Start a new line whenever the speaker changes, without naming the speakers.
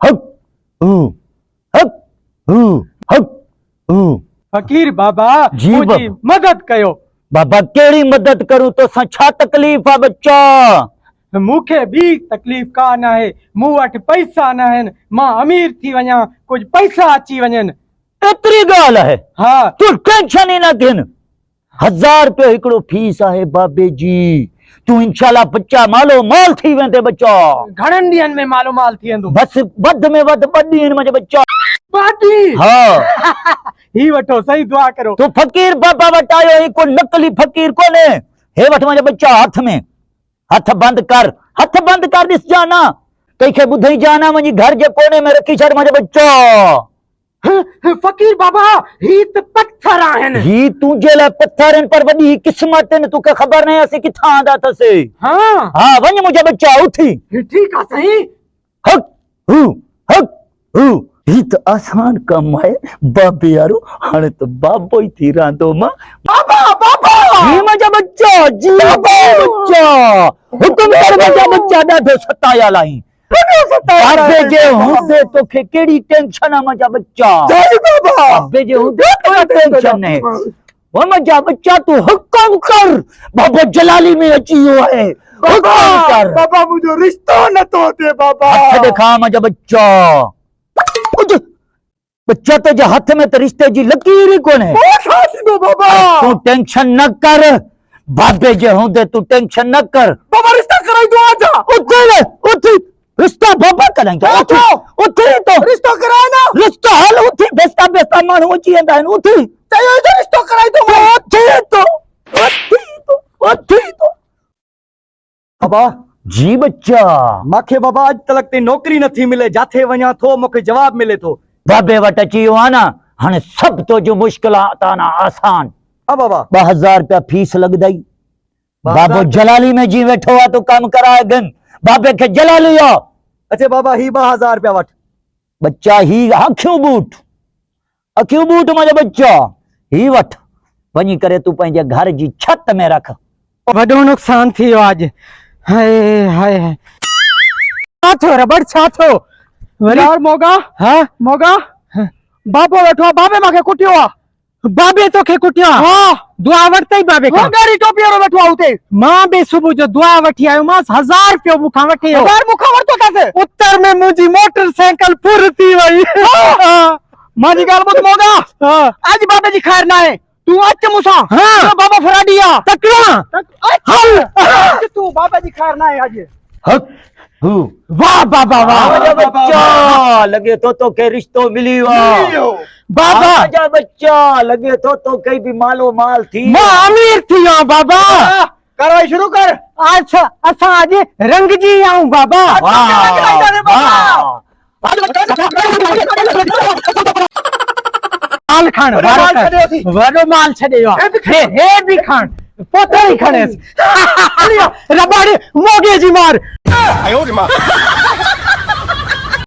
हक हू हक हू हक हू।
फकीर बाबा
जी
मुझी मदद कयो।
बाबा केड़ी मदद करूं तो छा तकलीफ आ बच्चा?
मूंखे भी तकलीफ का न है, मूं वटि पैसा न आहिनि, मां अमीर थी वञा, कुछ पैसा अची वञनि।
एतरी गाल है?
हाँ
तू टेंशन ही ना थियन। 1000 रुपया हिकड़ो फीस है बाबे जी। तू इंशाल्लाह बच्चा मालो माल थी वेंदे बच्चा।
घणनि ॾींहंनि में मालो माल थी वेंदो?
बस वध में वध 2 ॾींहंनि में बच्चा।
बाटी
हाँ
ही वठो, सही दुआ करो।
तू फकीर बाबा वटि आयो ही, कोई नकली फकीर कोने। हे वठ मुंहिंजो बच्चा हथ में, हथ बंद कर, हथ बंद कर। ॾिस जाना कंहिंखे ॿुधाई जाना वञी घर जे कोने में रखी छॾ मुंहिंजो बच्चा।
फकीर बाबा ही त पत्थर आहिनि।
ही तुझे लाइ पत्थर आहिनि, पर वॾी क़िस्मत आहिनि। तोखे ख़बर नाहे असीं किथां आंदा अथसि।
हाँ
हाँ वञ मुंहिंजा बच्चा उथी।
ठीक आहे सही।
हक हू हक हू। ही त आसान कम है बाबे यारो। हाणे त बाबो ही थी रहंदो मां।
बाबा बाबा
जी मुंहिंजा बच्चा, जी बच्चा हुकुम कर। मुंहिंजा बच्चा ॾाढो सतायल आहीं। बाबे जे हूंदे तोखे केड़ी टेंशन आहे मुंहिंजा बच्चा? बाबे जे हूंदे कोई टेंशन है। वो मुंहिंजा बच्चा तू हुकुम कर। बाबो जलाली में अची वियो आहे। हुकुम कर।
बाबा मुझो रिश्तो न तो थे बाबा।
हथ दिखा मुंहिंजा बच्चा। बच्चा तुझे हाथ में तो रिश्ते जी लकीर ही कोने।
बाबा
तू टेंशन न कर। बाबे जे होंदे तू टेंशन न कर।
बाबा रिश्ता कराई दो आजा।
उठे उठ। रिश्ता बाबा कराएंगे। उठ उठ तो
रिश्तो कराए ना।
रिश्ता हल उठ। बेस्ता बेस्ता मानू अची वेंदा आहिनि। उठ
चयो तो रिश्तो कराई दो।
उठ तो
बाबा
जी बच्चा।
माखे बाबा आज तलक ते नौकरी न थी मिले, जाथे वञा थो मूंखे जवाब मिले थो।
बाबे वटि अची वियो आहे न, हाणे सभु तुंहिंजूं मुश्किलात आना आसान।
हाँ बाबा
2000 रुपया फीस लगदई। बाबो जलाली में जी वेठो आहे तो कम कराए गन। बाबे के जलाली आ।
अच्छा बाबा ही 2000 रुपया वठ।
बच्चा ही अखियूं बूट मुंहिंजो बच्चा ही वठ। वञी करे तू पंहिंजे घर जी छत में रख।
वॾो नुक़सान थी वियो आज। हाय हाय छा थियो रबड़, छा थियो? यार मोगा, हाँ मोगा बाबो वेठो आहे, बाबे मांखे कुटियो आहे। बाबे तोखे कुटियो? हाँ दुआ वठतई बाबे खां। गाड़ी टोपी वारो वेठो आहे उते। मां बि सुबुह जो दुआ वठी आयो मां। 1000 रुपयो मूंखां वठी वियो। 1000 मूंखां वरितो अथसि। उत्तर में मुंहिंजी मोटरसाइकिल फुर थी वई। मांजी ॻाल्हि ॿुध मोगा, अॼु बाबे जी ख़ैर न आहे। तू अच मूंसां। बाबा फराडी आहे तकड़ा। हल तू, बाबा जी ख़ैर न आहे अॼु।
हक हू।
वाह बाबा वाह।
मुंहिंजो बच्चा लगे तो तोखे रिश्तो मिली वियो।
बाबा
मुंहिंजा बच्चा लगे तो तोखे भी मालो माल थी।
मां अमीर थी वियो बाबा। करवाई शुरू कर। अच्छा असां अॼु रंग जी आऊं बाबा। माल खण, वॾो माल छॾे वियो आहे। हे बि खण, पोते ई खणेसि। रबड़ मोगे जी मार।